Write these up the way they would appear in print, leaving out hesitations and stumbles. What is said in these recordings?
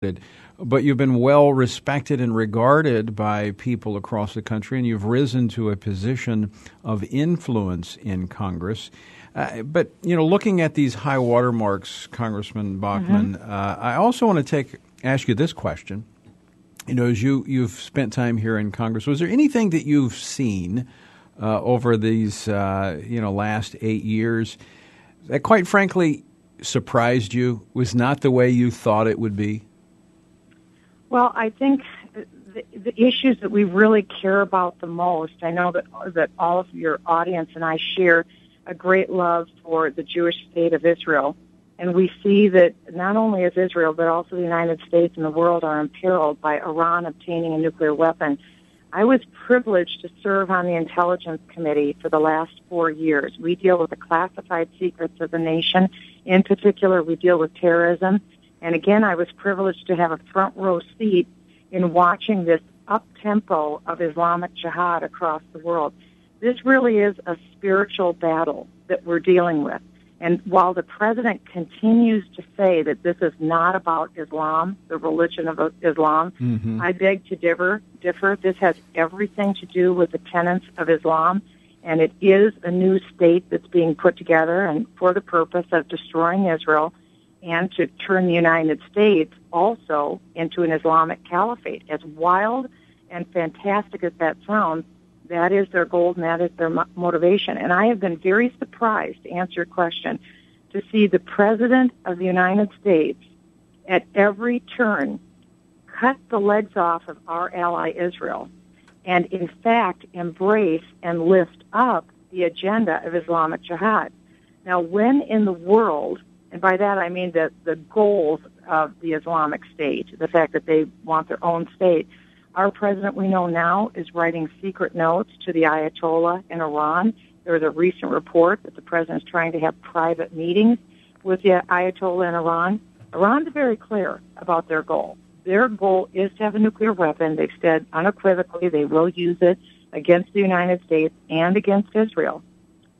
but you've been well respected and regarded by people across the country, and you've risen to a position of influence in Congress. But, looking at these high watermarks, Congressman Bachmann, I also want to ask you this question. As you've spent time here in Congress, was there anything that you've seen over these, last 8 years that, quite frankly, surprised you, was not the way you thought it would be? Well, I think the issues that we really care about the most, I know that all of your audience and I share a great love for the Jewish state of Israel. And we see that not only is Israel, but also the United States and the world are imperiled by Iran obtaining a nuclear weapon. I was privileged to serve on the Intelligence Committee for the last 4 years. We deal with the classified secrets of the nation. In particular, we deal with terrorism. And again, I was privileged to have a front row seat in watching this up-tempo of Islamic Jihad across the world. This really is a spiritual battle that we're dealing with. And while the president continues to say that this is not about Islam, the religion of Islam, I beg to differ. This has everything to do with the tenets of Islam, and it is a new state that's being put together and for the purpose of destroying Israel and to turn the United States also into an Islamic Caliphate. As wild and fantastic as that sounds, that is their goal and that is their motivation. And I have been very surprised, to answer your question, to see the President of the United States at every turn cut the legs off of our ally Israel and, in fact, embrace and lift up the agenda of Islamic Jihad. Now, when in the world, and by that I mean the goals of the Islamic State, the fact that they want their own state, our president, we know now, is writing secret notes to the Ayatollah in Iran. There was a recent report that the president is trying to have private meetings with the Ayatollah in Iran. Iran's very clear about their goal. Their goal is to have a nuclear weapon. They've said unequivocally they will use it against the United States and against Israel.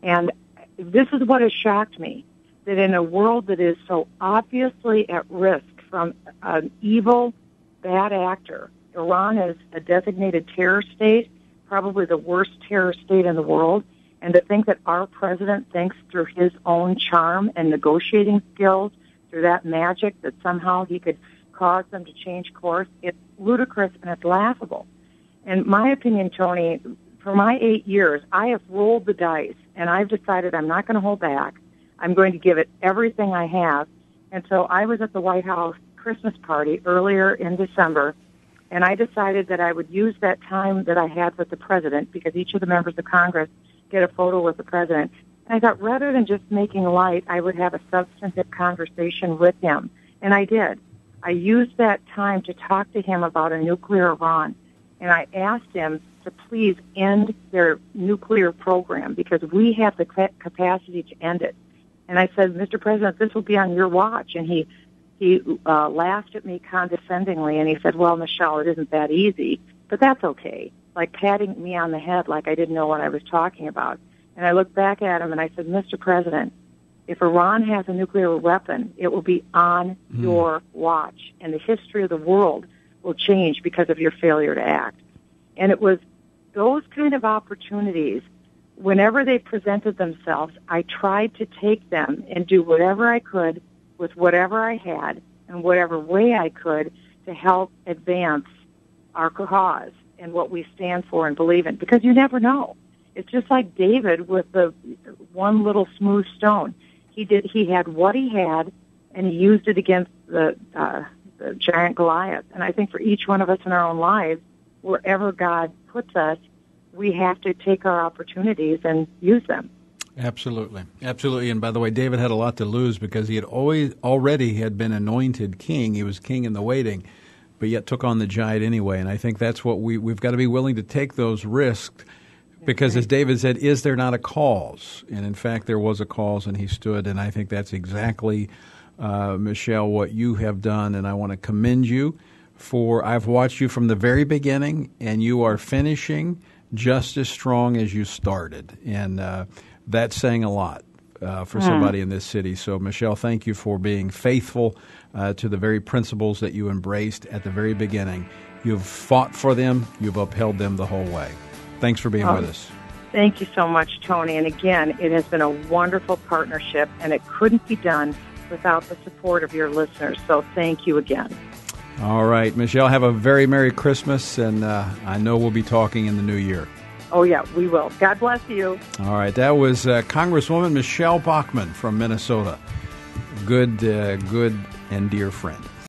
And this is what has shocked me, that in a world that is so obviously at risk from an evil, bad actor, Iran is a designated terror state, probably the worst terror state in the world, and to think that our president thinks through his own charm and negotiating skills, through that magic, that somehow he could cause them to change course, it's ludicrous and it's laughable. And my opinion, Tony, for my 8 years, I have rolled the dice, and I've decided I'm not going to hold back. I'm going to give it everything I have. And so I was at the White House Christmas party earlier in December, and I decided that I would use that time that I had with the president, because each of the members of Congress get a photo with the president. And I thought rather than just making light, I would have a substantive conversation with him. And I did. I used that time to talk to him about a nuclear Iran. And I asked him to please end their nuclear program because we have the capacity to end it. And I said, Mr. President, this will be on your watch. And he laughed at me condescendingly, and he said, well, Michele, it isn't that easy, but that's okay, like patting me on the head like I didn't know what I was talking about. And I looked back at him, and I said, Mr. President, if Iran has a nuclear weapon, it will be on your watch, and the history of the world will change because of your failure to act. And it was those kind of opportunities, whenever they presented themselves, I tried to take them and do whatever I could with whatever I had and whatever way I could to help advance our cause and what we stand for and believe in. Because you never know. It's just like David with the one little smooth stone. He had what he had, and he used it against the giant Goliath. And I think for each one of us in our own lives, wherever God puts us, we have to take our opportunities and use them. Absolutely. Absolutely. And by the way, David had a lot to lose because he had already had been anointed king. He was king in the waiting, but yet took on the giant anyway. And I think that's what we've got to be willing to take those risks because, as David said, is there not a cause? And in fact, there was a cause, and he stood. And I think that's exactly, Michele, what you have done. And I want to commend you for, I've watched you from the very beginning, and you are finishing just as strong as you started. And that's saying a lot for somebody in this city. So, Michele, thank you for being faithful to the very principles that you embraced at the very beginning. You've fought for them. You've upheld them the whole way. Thanks for being with us. Thank you so much, Tony. And again, it has been a wonderful partnership, and it couldn't be done without the support of your listeners. So thank you again. All right, Michele, have a very Merry Christmas, and I know we'll be talking in the new year. Oh, yeah, we will. God bless you. All right, that was Congresswoman Michele Bachmann from Minnesota. Good and dear friend.